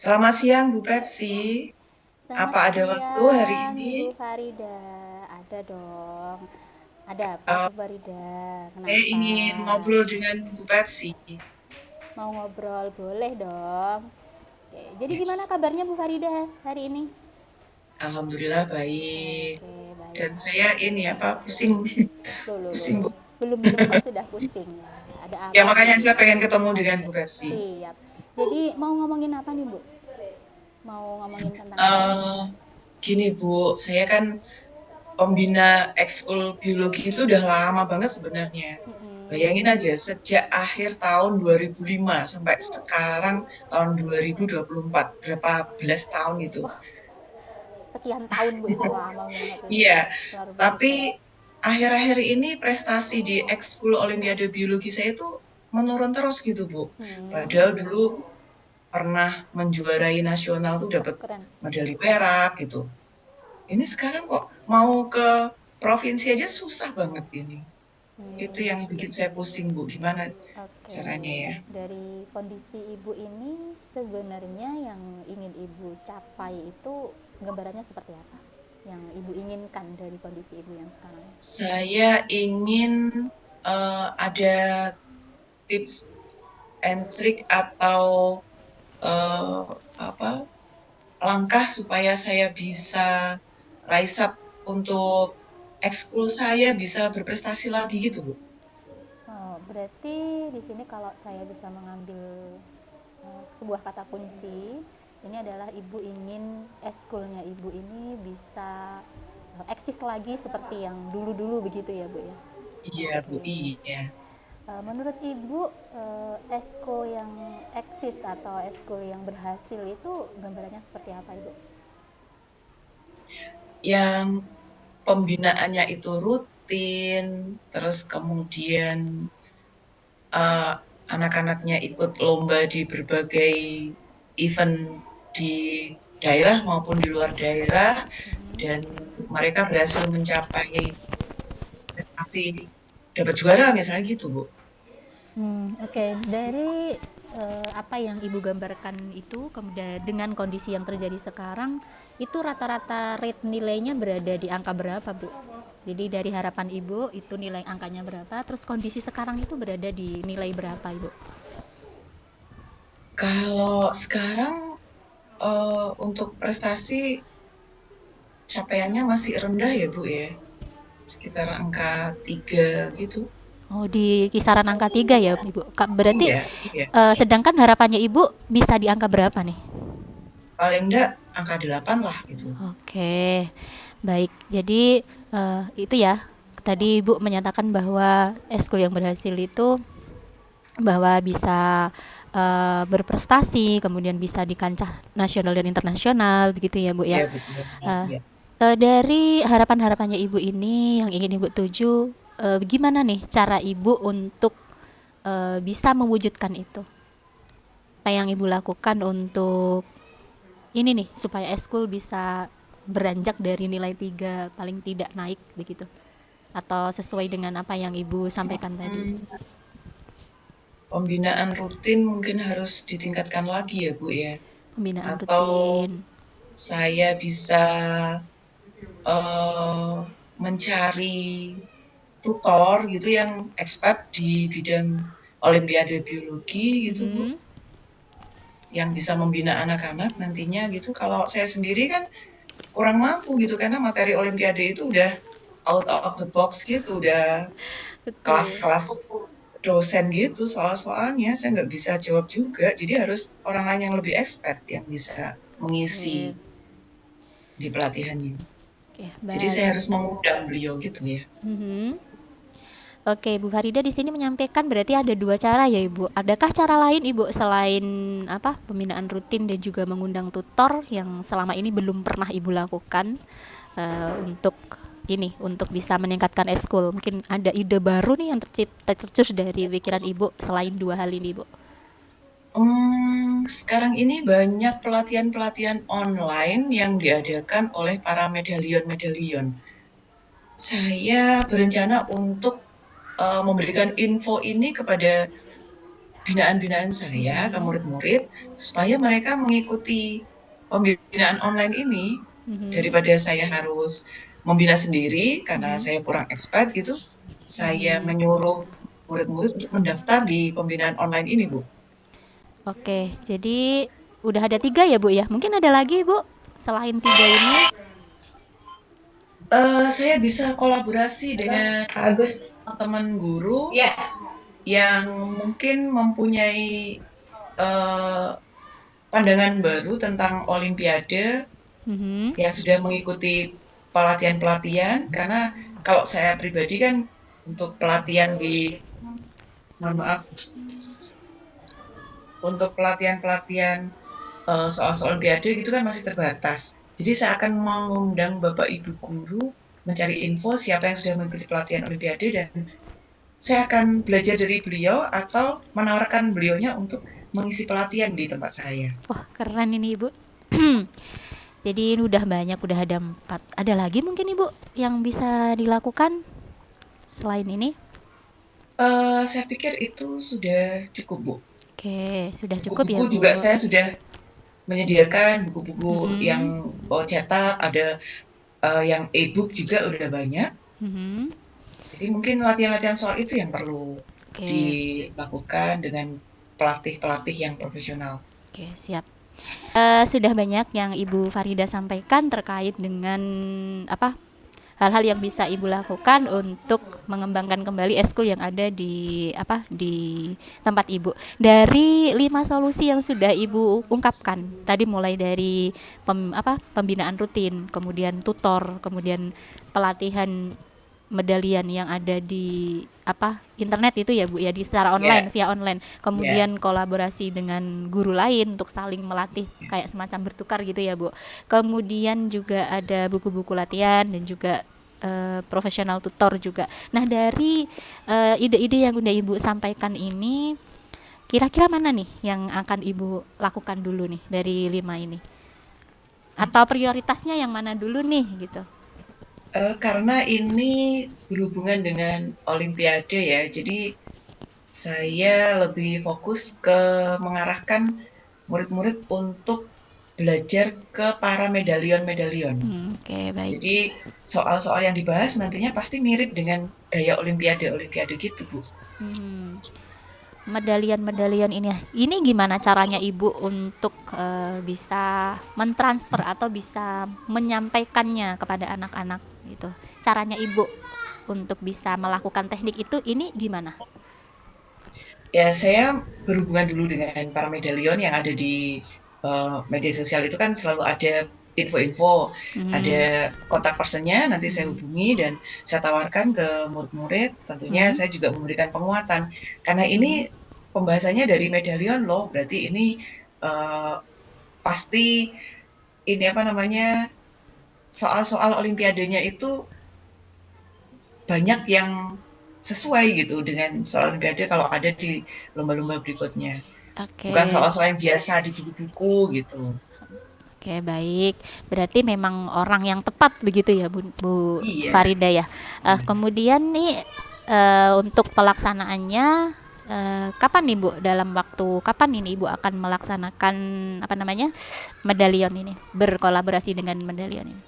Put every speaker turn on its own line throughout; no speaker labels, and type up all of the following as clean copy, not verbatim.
Selamat siang, Bu Pepsi.
Selamat
Apa ada waktu hari
siang,
ini?
Ibu Farida. Ada dong. Ada apa,
Eh,
Bu Farida?
saya
Kenapa?
ingin ngobrol dengan Bu Pepsi.
Mau ngobrol? Boleh dong. Oke, jadi
Ya,
gimana kabarnya Bu Farida hari ini?
Alhamdulillah baik.
Oke, baik.
Dan saya ini apa pusing,
Loh, loh, loh,
pusing
loh.
Bu.
Belum kok sudah pusing. Ada
Ya
apa
makanya
nih?
saya pengen ketemu dengan
Oke,
Bu Pepsi.
siap. Jadi mau ngomongin apa nih, Bu? Mau ngomongin tentang apa nih?
eh Gini Bu, saya kan pembina ekskul biologi itu udah lama banget sebenarnya.
Mm-mm.
Bayangin aja, sejak akhir tahun 2005 sampai sekarang tahun 2024, berapa belas tahun itu.
Wah, sekian tahun, Bu, itu lama banget itu.
Iya,
Luar
tapi
biasa.
akhir-akhir ini prestasi di ekskul Olimpiade Biologi saya itu menurun terus gitu, Bu.
Hmm.
Padahal dulu pernah menjuarai nasional tuh
Wah,
dapat
keren.
medali perak gitu. Ini sekarang kok mau ke provinsi aja susah banget ini. Itu
Hmm,
yang bikin saya pusing, Bu. Gimana
oke.
caranya ya?
Dari kondisi ibu ini sebenarnya yang ingin ibu capai itu gambarannya seperti apa? Yang ibu inginkan dari kondisi ibu yang sekarang?
Saya ingin ada tips and trick atau eh, apa langkah supaya saya bisa rise up untuk ekskul saya bisa berprestasi lagi gitu, Bu.
Oh, berarti di sini kalau saya bisa mengambil sebuah kata kunci, ini adalah ibu ingin eskulnya ibu ini bisa eksis lagi seperti yang dulu-dulu begitu ya, Bu ya.
Iya, Bu.
Oke.
Iya.
Menurut Ibu, eskul yang eksis atau eskul yang berhasil itu gambarannya seperti apa, Ibu?
Yang pembinaannya itu rutin, terus kemudian eh, anak-anaknya ikut lomba di berbagai event di daerah maupun di luar daerah, dan mereka berhasil mencapai prestasi dapat juara misalnya gitu, Bu.
Oke. Dari apa yang Ibu gambarkan itu, kemudian dengan kondisi yang terjadi sekarang, itu rata-rata rate nilainya berada di angka berapa, Bu? Jadi dari harapan Ibu itu nilai angkanya berapa, terus kondisi sekarang itu berada di nilai berapa, Ibu?
Kalau sekarang untuk prestasi capaiannya masih rendah ya, Bu ya. Sekitar angka 3 gitu.
Oh, di kisaran angka 3 ya, Ibu. Berarti
Iya, iya.
sedangkan harapannya Ibu bisa di angka berapa nih?
Paling enggak angka 8 lah gitu.
Oke, baik. Jadi itu ya. Tadi Ibu menyatakan bahwa eskul yang berhasil itu bahwa bisa berprestasi, kemudian bisa di kancah nasional dan internasional, begitu ya, Bu ya.
Iya, betul.
Eh,
Iya.
dari harapan-harapannya Ibu ini yang ingin Ibu tuju, gimana nih cara Ibu untuk bisa mewujudkan itu? Apa yang Ibu lakukan untuk ini nih supaya eskul bisa beranjak dari nilai 3 paling tidak naik begitu, atau sesuai dengan apa yang ibu sampaikan tadi?
Hmm, Pembinaan rutin mungkin harus ditingkatkan lagi ya, Bu ya.
Pembinaan
Atau
rutin.
saya bisa eh, mencari tutor gitu yang expert di bidang Olimpiade Biologi gitu, Bu.
Mhm.
Yang bisa membina anak-anak nantinya gitu. Kalau saya sendiri kan kurang mampu gitu karena materi Olimpiade itu udah out of the box gitu, udah
Betul.
kelas-kelas dosen gitu soal-soalnya saya nggak bisa jawab juga, jadi harus orang lain yang lebih expert yang bisa mengisi
Oke.
di pelatihannya.
Oke,
Jadi saya
baik.
harus mengundang beliau gitu ya.
Mhm. Oke, Bu Farida di sini menyampaikan berarti ada dua cara ya, Ibu. Adakah cara lain, Ibu, selain apa pembinaan rutin dan juga mengundang tutor yang selama ini belum pernah Ibu lakukan untuk ini, untuk bisa meningkatkan eskul? Mungkin ada ide baru nih yang tercetus dari pikiran Ibu selain dua hal ini, Bu.
Sekarang ini banyak pelatihan-pelatihan online yang diadakan oleh para medalion-medalion. Saya berencana untuk memberikan info ini kepada binaan-binaan saya ke
Mhm.
murid-murid supaya mereka mengikuti pembinaan online ini
Mhm.
daripada saya harus membina sendiri karena
Mhm.
saya kurang expert gitu. Saya
Mhm.
menyuruh murid-murid untuk mendaftar di pembinaan online ini, Bu.
Oke, jadi udah ada 3 ya, Bu, ya? Mungkin ada lagi, Bu, selain 3 ini?
Saya bisa kolaborasi dengan
Bagus.
teman guru
Ya.
yang mungkin mempunyai eh, pandangan baru tentang Olimpiade
Mhm.
yang sudah mengikuti pelatihan-pelatihan karena kalau saya pribadi kan untuk pelatihan di mohon maaf untuk pelatihan-pelatihan soal-soal Olimpiade itu kan masih terbatas. Jadi saya akan mengundang Bapak Ibu guru mencari info siapa yang sudah mengikuti pelatihan Olimpiade dan saya akan belajar dari beliau atau menawarkan beliaunya untuk mengisi pelatihan di tempat saya.
Wah, keren ini, Ibu. Jadi ini udah banyak, udah ada 4. Ada lagi mungkin, Ibu, yang bisa dilakukan selain ini?
Saya pikir itu sudah cukup, Bu.
Oke, sudah cukup ya,
Buku-buku
Bu.
juga saya sudah menyediakan buku-buku yang
Mhm.
cetak, ada yang e-book juga udah banyak.
Mhm.
Jadi mungkin latihan-latihan soal itu yang perlu
Oke.
dilakukan dengan pelatih-pelatih yang profesional.
Oke, siap. Sudah banyak yang Ibu Farida sampaikan terkait dengan apa hal-hal yang bisa Ibu lakukan untuk mengembangkan kembali eskul yang ada di di tempat Ibu. Dari 5 solusi yang sudah Ibu ungkapkan, tadi mulai dari pembinaan rutin, kemudian tutor, kemudian pelatihan medalian yang ada di internet itu ya Bu ya, di secara
Ya,
online, via online,
ya,
kemudian kolaborasi dengan guru lain untuk saling melatih kayak semacam bertukar gitu ya Bu, kemudian juga ada buku-buku latihan dan juga profesional tutor juga. Nah, dari ide-ide yang udah Ibu sampaikan ini, kira-kira mana nih yang akan Ibu lakukan dulu nih dari 5 ini, atau prioritasnya yang mana dulu nih gitu?
karena ini berhubungan dengan Olimpiade ya, jadi saya lebih fokus ke mengarahkan murid-murid untuk belajar ke para medalion-medalion.
Oke, baik.
Jadi soal-soal yang dibahas nantinya pasti mirip dengan gaya Olimpiade-Olimpiade gitu, Bu.
Hmm. Medalion-medalion ini gimana caranya Ibu untuk bisa mentransfer atau bisa menyampaikannya kepada anak-anak gitu? Caranya Ibu untuk bisa melakukan teknik itu ini gimana?
Ya, saya berhubungan dulu dengan para medalion yang ada di media sosial itu kan selalu ada info-info, ada
Mhm.
kontak personnya, nanti saya
Mhm.
hubungi dan saya tawarkan ke murid-murid, tentunya
Mhm.
saya juga memberikan penguatan. Karena ini
Mhm.
pembahasannya dari medalion loh, berarti ini uh, pasti ini apa namanya, soal-soal olimpiadenya itu banyak yang sesuai gitu dengan soal olimpiade kalau ada di lomba-lomba berikutnya. Bukan
Oke.
soal-soal yang biasa di buku-buku gitu.
Oke, baik. Berarti memang orang yang tepat begitu ya, Bu
Iya.
Farida ya. Kemudian nih untuk pelaksanaannya kapan nih Bu? Dalam waktu kapan ini Ibu akan melaksanakan medalion ini, berkolaborasi dengan medalion ini?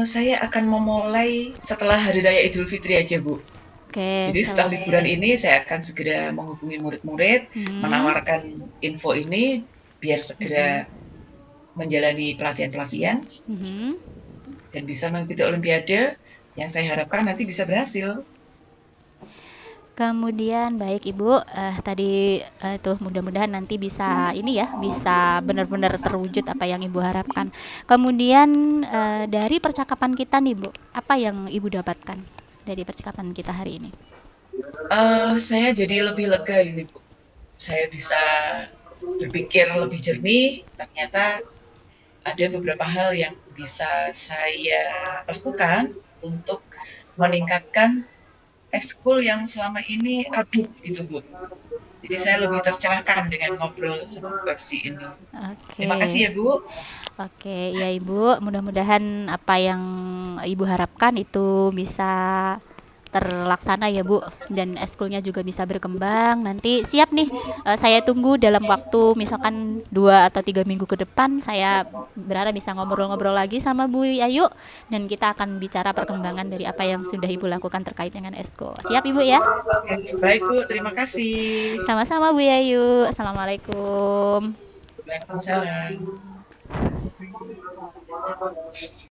Saya akan memulai setelah Hari Raya Idul Fitri aja, Bu.
Oke,
Jadi setelah liburan ini saya akan segera menghubungi murid-murid,
Hmm.
menawarkan info ini biar segera
Mhm.
menjalani pelatihan-pelatihan
Mhm.
dan bisa mengikuti Olimpiade yang saya harapkan nanti bisa berhasil.
Kemudian baik Ibu, tadi tuh mudah-mudahan nanti bisa ini ya, bisa benar-benar terwujud apa yang Ibu harapkan. Kemudian dari percakapan kita nih Bu, apa yang Ibu dapatkan dari percakapan kita hari ini?
Saya jadi lebih lega ini, Bu. Saya bisa berpikir lebih jernih, ternyata ada beberapa hal yang bisa saya lakukan untuk meningkatkan ekskul yang selama ini redup gitu, Bu. Jadi saya lebih tercerahkan dengan ngobrol sama Bu Pepsi ini. Terima
Oke.
kasih ya, Bu.
Oke, ya Ibu, mudah-mudahan apa yang Ibu harapkan itu bisa terlaksana ya Bu, dan eskulnya juga bisa berkembang. Nanti siap nih, saya tunggu dalam waktu misalkan 2 atau 3 minggu ke depan. Saya berharap bisa ngobrol-ngobrol lagi sama Bu Ayu, dan kita akan bicara perkembangan dari apa yang sudah Ibu lakukan terkait dengan eskul. Siap Ibu ya?
Oke, baik Bu, terima kasih.
Sama-sama Bu Ayu. Assalamualaikum.
Waalaikumsalam.